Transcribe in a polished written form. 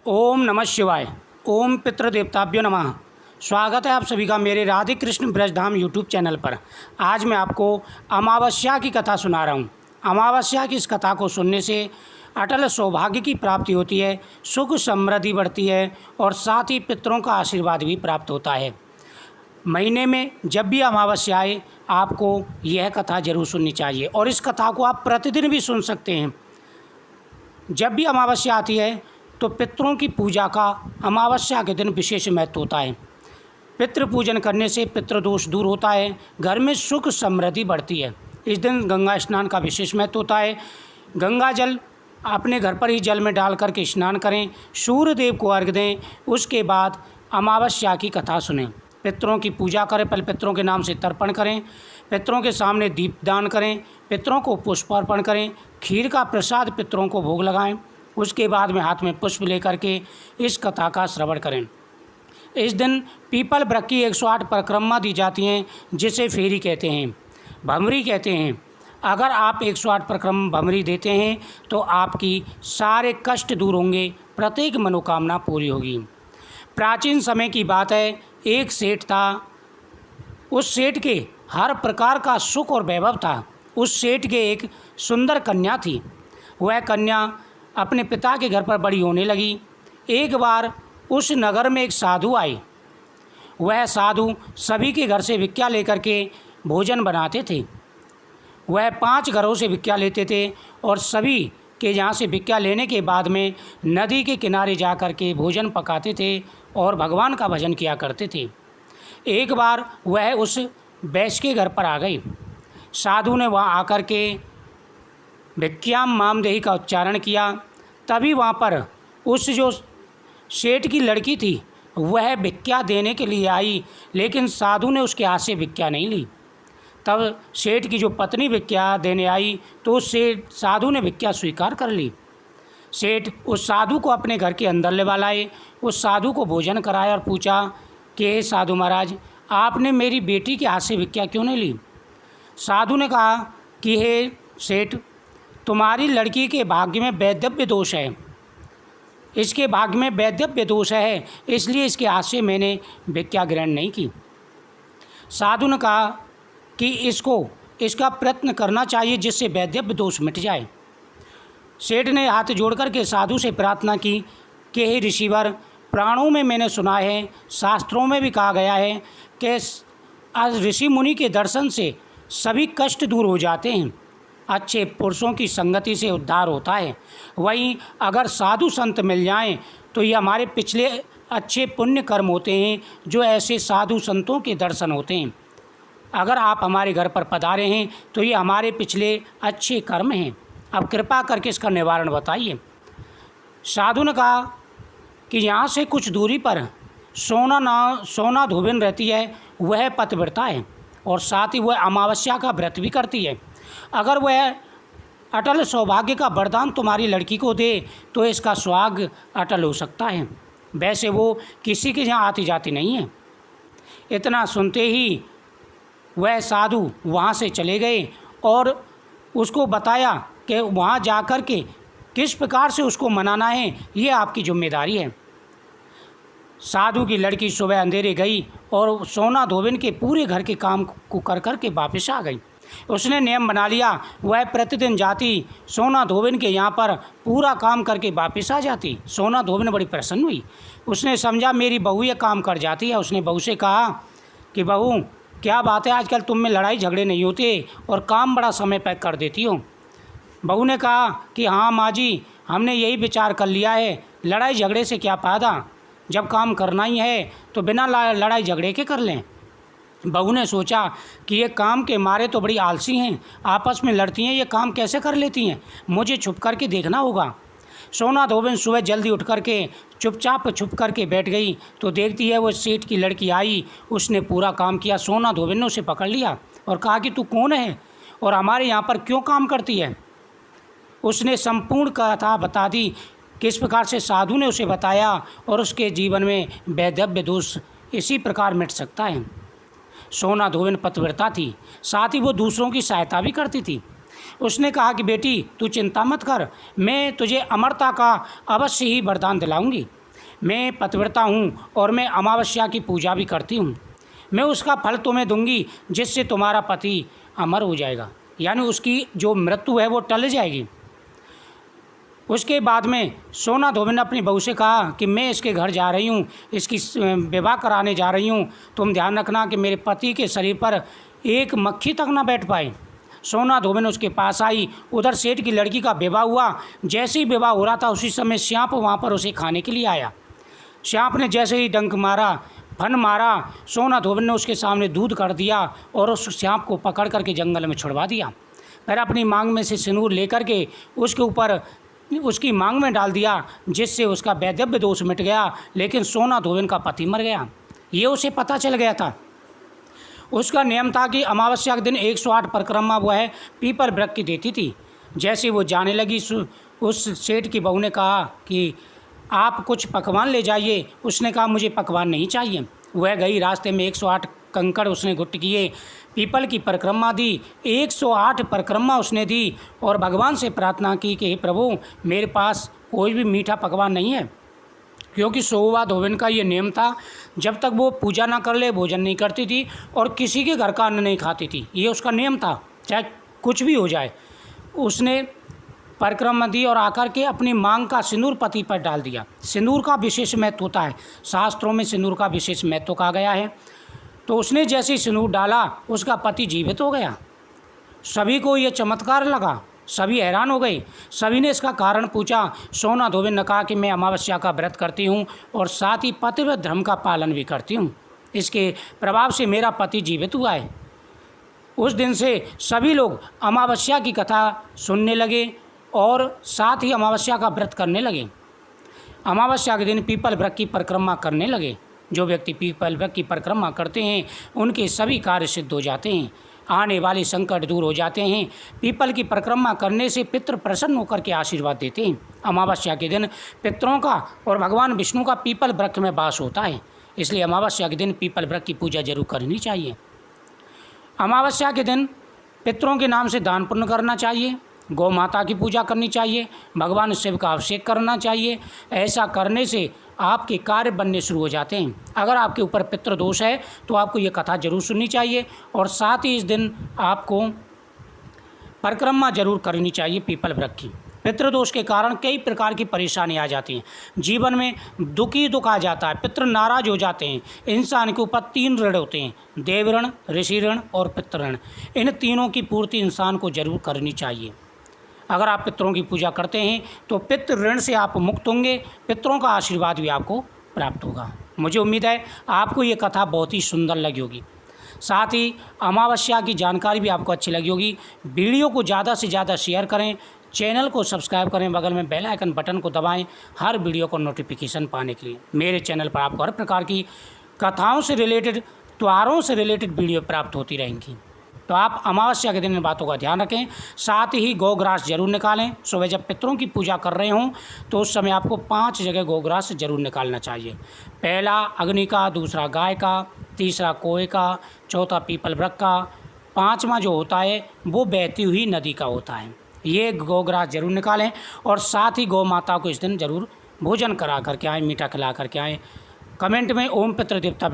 ओम नमः शिवाय। ओम पितृदेवताभ्यो नमः। स्वागत है आप सभी का मेरे राधे कृष्ण ब्रजधाम यूट्यूब चैनल पर। आज मैं आपको अमावस्या की कथा सुना रहा हूँ। अमावस्या की इस कथा को सुनने से अटल सौभाग्य की प्राप्ति होती है, सुख समृद्धि बढ़ती है और साथ ही पितरों का आशीर्वाद भी प्राप्त होता है। महीने में जब भी अमावस्या आए आपको यह कथा जरूर सुननी चाहिए और इस कथा को आप प्रतिदिन भी सुन सकते हैं। जब भी अमावस्या आती है तो पितरों की पूजा का अमावस्या के दिन विशेष महत्व होता है। पितृ पूजन करने से पितृदोष दूर होता है, घर में सुख समृद्धि बढ़ती है। इस दिन गंगा स्नान का विशेष महत्व होता है। गंगा जल अपने घर पर ही जल में डाल करके स्नान करें, सूर्य देव को अर्घ्य दें, उसके बाद अमावस्या की कथा सुनें, पितरों की पूजा करें, पहले पितरों के नाम से तर्पण करें, पितरों के सामने दीपदान करें, पितरों को पुष्प अर्पण करें, खीर का प्रसाद पितरों को भोग लगाएं। उसके बाद में हाथ में पुष्प लेकर के इस कथा का श्रवण करें। इस दिन पीपल वृक्ष की 108 परिक्रमा दी जाती हैं, जिसे फेरी कहते हैं, भमरी कहते हैं। अगर आप 108 परिक्रमा भमरी देते हैं तो आपकी सारे कष्ट दूर होंगे, प्रत्येक मनोकामना पूरी होगी। प्राचीन समय की बात है, एक सेठ था। उस सेठ के हर प्रकार का सुख और वैभव था। उस सेठ के एक सुंदर कन्या थी। वह कन्या अपने पिता के घर पर बड़ी होने लगी। एक बार उस नगर में एक साधु आए। वह साधु सभी के घर से भिक्षा लेकर के भोजन बनाते थे। वह 5 घरों से भिक्षा लेते थे और सभी के यहाँ से भिक्षा लेने के बाद में नदी के किनारे जा कर के भोजन पकाते थे और भगवान का भजन किया करते थे। एक बार वह उस वैश्य के घर पर आ गई। साधु ने वहाँ आकर के भिक्षाम मामदेही का उच्चारण किया। तभी वहाँ पर उस जो सेठ की लड़की थी वह भिक्षा देने के लिए आई, लेकिन साधु ने उसके हाथ से भिक्षा नहीं ली। तब सेठ की जो पत्नी भिक्षा देने आई तो सेठ साधु ने भिक्षा स्वीकार कर ली। सेठ उस साधु को अपने घर के अंदर ले लाए, उस साधु को भोजन कराया और पूछा कि हे साधु महाराज, आपने मेरी बेटी के हाथ से भिक्षा क्यों नहीं ली? साधु ने कहा कि हे सेठ, तुम्हारी लड़की के भाग्य में वैधव्य दोष है, इसके भाग्य में वैधव्य दोष है, इसलिए इसके हाथ से मैंने भिक्षा ग्रहण नहीं की। साधु ने कहा कि इसका प्रयत्न करना चाहिए जिससे वैधव्य दोष मिट जाए। सेठ ने हाथ जोड़ कर के साधु से प्रार्थना की कि हे ऋषिवर, प्राणों में मैंने सुना है, शास्त्रों में भी कहा गया है कि ऋषि मुनि के दर्शन से सभी कष्ट दूर हो जाते हैं, अच्छे पुरुषों की संगति से उद्धार होता है। वहीं अगर साधु संत मिल जाएं तो ये हमारे पिछले अच्छे पुण्य कर्म होते हैं, जो ऐसे साधु संतों के दर्शन होते हैं। अगर आप हमारे घर पर पधारे हैं तो ये हमारे पिछले अच्छे कर्म हैं, अब कृपा करके इसका निवारण बताइए। साधु ने कहा कि यहाँ से कुछ दूरी पर सोना धोबिन रहती है, वह पतिव्रता है और साथ ही वह अमावस्या का व्रत भी करती है। अगर वह अटल सौभाग्य का वरदान तुम्हारी लड़की को दे तो इसका सुहाग अटल हो सकता है। वैसे वो किसी के यहाँ आती जाती नहीं है। इतना सुनते ही वह साधु वहाँ से चले गए और उसको बताया कि वहाँ जाकर के किस प्रकार से उसको मनाना है, ये आपकी जिम्मेदारी है। साधु की लड़की सुबह अंधेरे गई और सोना धोबिन के पूरे घर के काम को कर कर के वापस आ गई। उसने नियम बना लिया, वह प्रतिदिन जाती, सोना धोबिन के यहाँ पर पूरा काम करके वापस आ जाती। सोना धोबिन बड़ी प्रसन्न हुई। उसने समझा मेरी बहू ये काम कर जाती है। उसने बहू से कहा कि बहू, क्या बात है, आजकल तुम में लड़ाई झगड़े नहीं होते और काम बड़ा समय पर कर देती हो। बहू ने कहा कि हाँ माँ जी, हमने यही विचार कर लिया है, लड़ाई झगड़े से क्या फ़ायदा, जब काम करना ही है तो बिना लड़ाई झगड़े के कर लें। बहू ने सोचा कि ये काम के मारे तो बड़ी आलसी हैं, आपस में लड़ती हैं, ये काम कैसे कर लेती हैं, मुझे छुप कर के देखना होगा। सोना धोबिन सुबह जल्दी उठ कर के चुपचाप छुप कर के बैठ गई तो देखती है वो सेठ की लड़की आई, उसने पूरा काम किया। सोना धोबिन ने उसे पकड़ लिया और कहा कि तू कौन है और हमारे यहाँ पर क्यों काम करती है। उसने संपूर्ण कथा बता दी, किस प्रकार से साधु ने उसे बताया और उसके जीवन में वैधव्य दोष इसी प्रकार मिट सकता है। सोना धोबिन पतिव्रता थी, साथ ही वो दूसरों की सहायता भी करती थी। उसने कहा कि बेटी तू चिंता मत कर, मैं तुझे अमरता का अवश्य ही वरदान दिलाऊंगी। मैं पतिव्रता हूँ और मैं अमावस्या की पूजा भी करती हूँ। मैं उसका फल तुम्हें दूंगी जिससे तुम्हारा पति अमर हो जाएगा, यानी उसकी जो मृत्यु है वो टल जाएगी। उसके बाद में सोना धोबी ने अपनी बहू से कहा कि मैं इसके घर जा रही हूँ, इसकी विवाह कराने जा रही हूँ, तुम ध्यान रखना कि मेरे पति के शरीर पर एक मक्खी तक ना बैठ पाए। सोना धोबी ने उसके पास आई। उधर सेठ की लड़की का विवाह हुआ। जैसे ही विवाह हो रहा था उसी समय श्याप वहाँ पर उसे खाने के लिए आया। श्याप ने जैसे ही डंक मारा, फन मारा, सोना धोबी ने उसके सामने दूध कर दिया और उस श्याप को पकड़ करके जंगल में छुड़वा दिया। फिर अपनी मांग में से सिंदूर लेकर के उसके ऊपर उसकी मांग में डाल दिया, जिससे उसका वैधव्य दोष मिट गया। लेकिन सोना धोबी का पति मर गया, ये उसे पता चल गया था। उसका नियम था कि अमावस्या के दिन 108 परिक्रमा वह पीपल वृक्ष की देती थी। जैसे वो जाने लगी, उस सेठ की बहू ने कहा कि आप कुछ पकवान ले जाइए। उसने कहा मुझे पकवान नहीं चाहिए। वह गई, रास्ते में 108 कंकड़ उसने गुट्ट किए, पीपल की परिक्रमा दी, 108 परिक्रमा उसने दी और भगवान से प्रार्थना की कि हे प्रभु मेरे पास कोई भी मीठा पकवान नहीं है, क्योंकि सोवा धोबन का ये नियम था, जब तक वो पूजा ना कर ले भोजन नहीं करती थी और किसी के घर का अन्न नहीं खाती थी। ये उसका नियम था, चाहे कुछ भी हो जाए। उसने परिक्रमा दी और आकर के अपनी मांग का सिंदूर पति पर डाल दिया। सिंदूर का विशेष महत्व होता है, शास्त्रों में सिंदूर का विशेष महत्व कहा गया है। तो उसने जैसे ही सिंदूर डाला उसका पति जीवित हो गया। सभी को ये चमत्कार लगा, सभी हैरान हो गए। सभी ने इसका कारण पूछा। सोना धोबी ने कहा कि मैं अमावस्या का व्रत करती हूँ और साथ ही पतिव्रत धर्म का पालन भी करती हूँ, इसके प्रभाव से मेरा पति जीवित हुआ है। उस दिन से सभी लोग अमावस्या की कथा सुनने लगे और साथ ही अमावस्या का व्रत करने लगे। अमावस्या के दिन पीपल वृक्ष की परिक्रमा करने लगे। जो व्यक्ति पीपल वृक्ष की परिक्रमा करते हैं उनके सभी कार्य सिद्ध हो जाते हैं, आने वाले संकट दूर हो जाते हैं। पीपल की परिक्रमा करने से पितृ प्रसन्न होकर के आशीर्वाद देते हैं। अमावस्या के दिन पितरों का और भगवान विष्णु का पीपल वृक्ष में वास होता है, इसलिए अमावस्या के दिन पीपल वृक्ष की पूजा जरूर करनी चाहिए। अमावस्या के दिन पितरों के नाम से दान पुण्य करना चाहिए, गौ माता की पूजा करनी चाहिए, भगवान शिव का अभिषेक करना चाहिए। ऐसा करने से आपके कार्य बनने शुरू हो जाते हैं। अगर आपके ऊपर पितृदोष है तो आपको ये कथा जरूर सुननी चाहिए और साथ ही इस दिन आपको परिक्रमा जरूर करनी चाहिए पीपल वृक्ष की। पितृदोष के कारण कई प्रकार की परेशानी आ जाती हैं, जीवन में दुख आ जाता है, पितृ नाराज हो जाते हैं। इंसान के ऊपर 3 ऋण होते हैं, देव ऋण, ऋषि ऋण और पितृ ऋण। इन तीनों की पूर्ति इंसान को जरूर करनी चाहिए। अगर आप पितरों की पूजा करते हैं तो पितृ ऋण से आप मुक्त होंगे, पितरों का आशीर्वाद भी आपको प्राप्त होगा। मुझे उम्मीद है आपको ये कथा बहुत ही सुंदर लगी होगी, साथ ही अमावस्या की जानकारी भी आपको अच्छी लगी होगी। वीडियो को ज़्यादा से ज़्यादा शेयर करें, चैनल को सब्सक्राइब करें, बगल में बेल आइकन बटन को दबाएं हर वीडियो को नोटिफिकेशन पाने के लिए। मेरे चैनल पर आपको हर प्रकार की कथाओं से रिलेटेड, त्योहारों से रिलेटेड वीडियो प्राप्त होती रहेंगी। तो आप अमावस्या के दिन इन बातों का ध्यान रखें, साथ ही गोग्रास जरूर निकालें। सुबह जब पितरों की पूजा कर रहे हों तो उस समय आपको 5 जगह गोग्रास जरूर निकालना चाहिए। पहला अग्नि का, दूसरा गाय का, तीसरा कोए का, चौथा पीपल वृक्ष का, 5वां जो होता है वो बहती हुई नदी का होता है। ये गोग्रास जरूर निकालें और साथ ही गौ माता को इस दिन जरूर भोजन करा करके आएँ, मीठा खिला करके आएँ। कमेंट में ओम पितृदेवता